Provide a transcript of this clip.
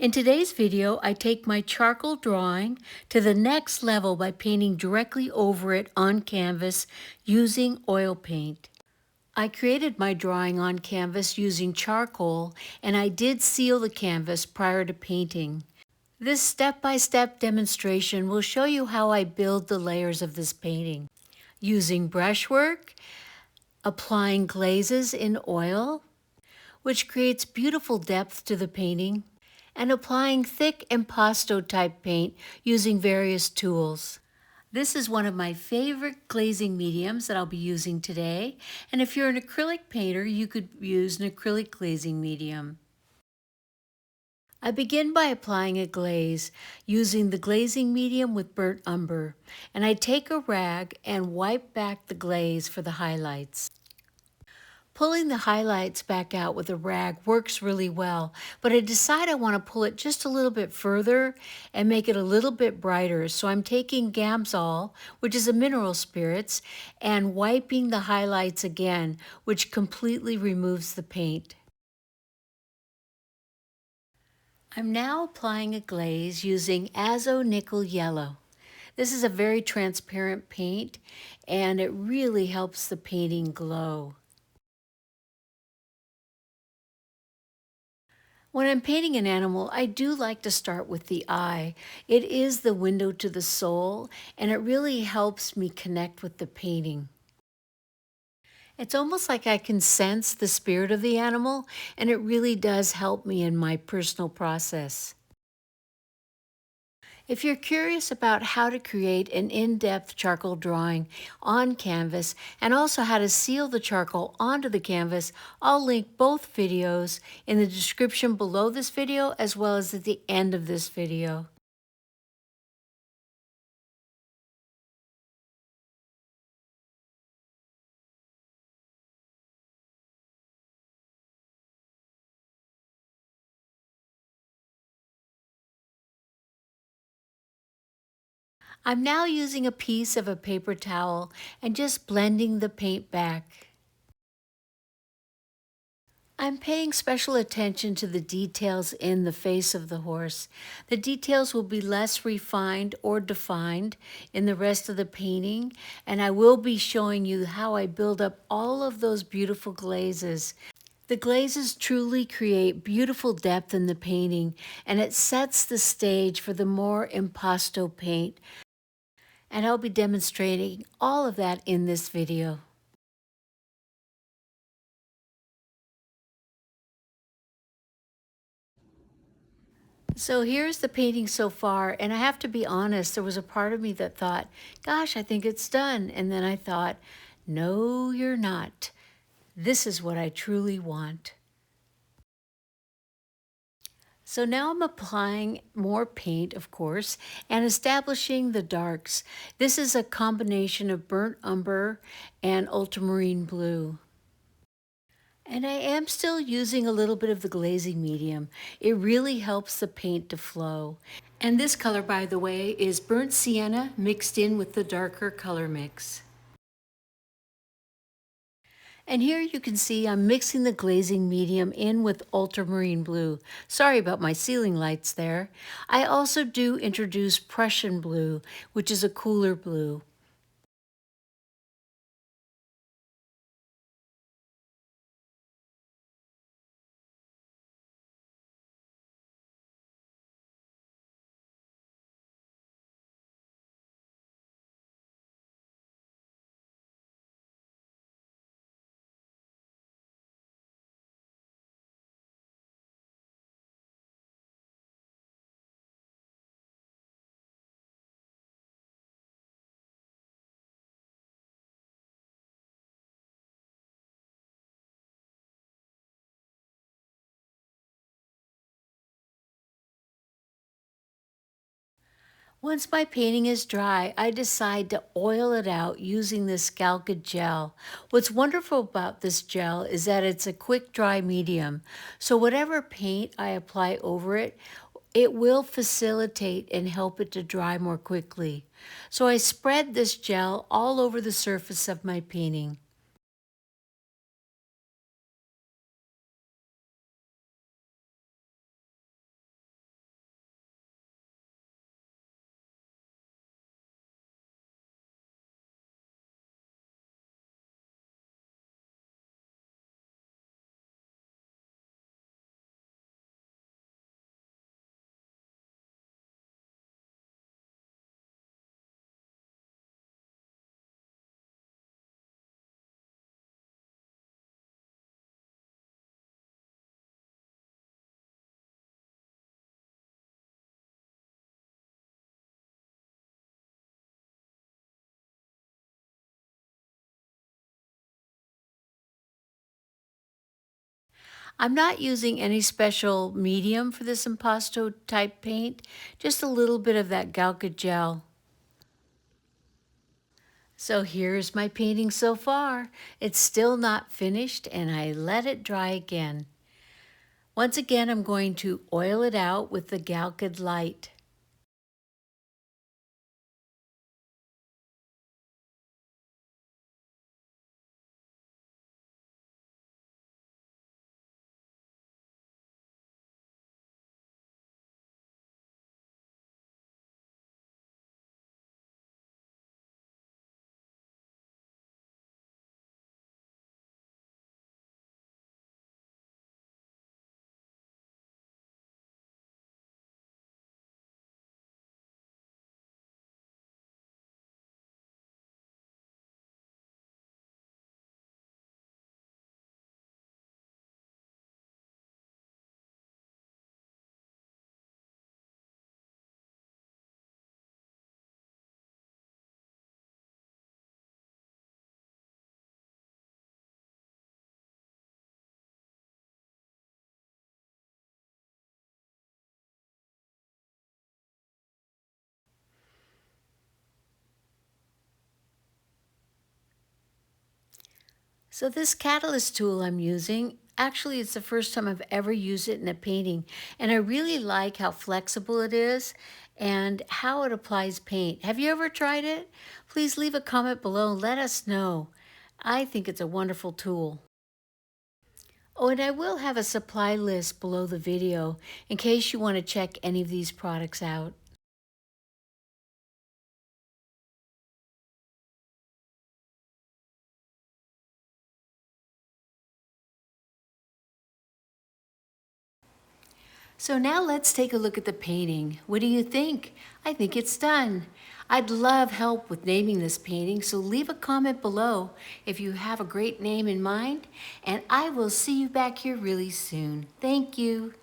In today's video, I take my charcoal drawing to the next level by painting directly over it on canvas using oil paint. I created my drawing on canvas using charcoal, and I did seal the canvas prior to painting. This step-by-step demonstration will show you how I build the layers of this painting. Using brushwork, applying glazes in oil, which creates beautiful depth to the painting, and applying thick impasto type paint using various tools. This is one of my favorite glazing mediums that I'll be using today, and if you're an acrylic painter, you could use an acrylic glazing medium. I begin by applying a glaze using the glazing medium with burnt umber, and I take a rag and wipe back the glaze for the highlights. Pulling the highlights back out with a rag works really well, but I decide I want to pull it just a little bit further and make it a little bit brighter. So I'm taking Gamsol, which is a mineral spirits, and wiping the highlights again, which completely removes the paint. I'm now applying a glaze using Azo Nickel Yellow. This is a very transparent paint, and it really helps the painting glow. When I'm painting an animal, I do like to start with the eye. It is the window to the soul, and it really helps me connect with the painting. It's almost like I can sense the spirit of the animal, and it really does help me in my personal process. If you're curious about how to create an in-depth charcoal drawing on canvas and also how to seal the charcoal onto the canvas, I'll link both videos in the description below this video as well as at the end of this video. I'm now using a piece of a paper towel and just blending the paint back. I'm paying special attention to the details in the face of the horse. The details will be less refined or defined in the rest of the painting, and I will be showing you how I build up all of those beautiful glazes. The glazes truly create beautiful depth in the painting, and it sets the stage for the more impasto paint. And I'll be demonstrating all of that in this video. So here's the painting so far, and I have to be honest, there was a part of me that thought, gosh, I think it's done. And then I thought, no, you're not. This is what I truly want. So now I'm applying more paint, of course, and establishing the darks. This is a combination of burnt umber and ultramarine blue. And I am still using a little bit of the glazing medium. It really helps the paint to flow. And this color, by the way, is burnt sienna mixed in with the darker color mix. And here you can see I'm mixing the glazing medium in with ultramarine blue. Sorry about my ceiling lights there. I also do introduce Prussian blue, which is a cooler blue. Once my painting is dry, I decide to oil it out using this Scalca gel. What's wonderful about this gel is that it's a quick dry medium. So whatever paint I apply over it, it will facilitate and help it to dry more quickly. So I spread this gel all over the surface of my painting. I'm not using any special medium for this impasto type paint, just a little bit of that Galca gel. So here's my painting so far. It's still not finished and I let it dry again. Once again, I'm going to oil it out with the Galca light. So this catalyst tool I'm using, actually it's the first time I've ever used it in a painting, and I really like how flexible it is and how it applies paint. Have you ever tried it? Please leave a comment below and let us know. I think it's a wonderful tool. Oh, and I will have a supply list below the video in case you want to check any of these products out. So now let's take a look at the painting. What do you think? I think it's done. I'd love help with naming this painting, so leave a comment below if you have a great name in mind, and I will see you back here really soon. Thank you.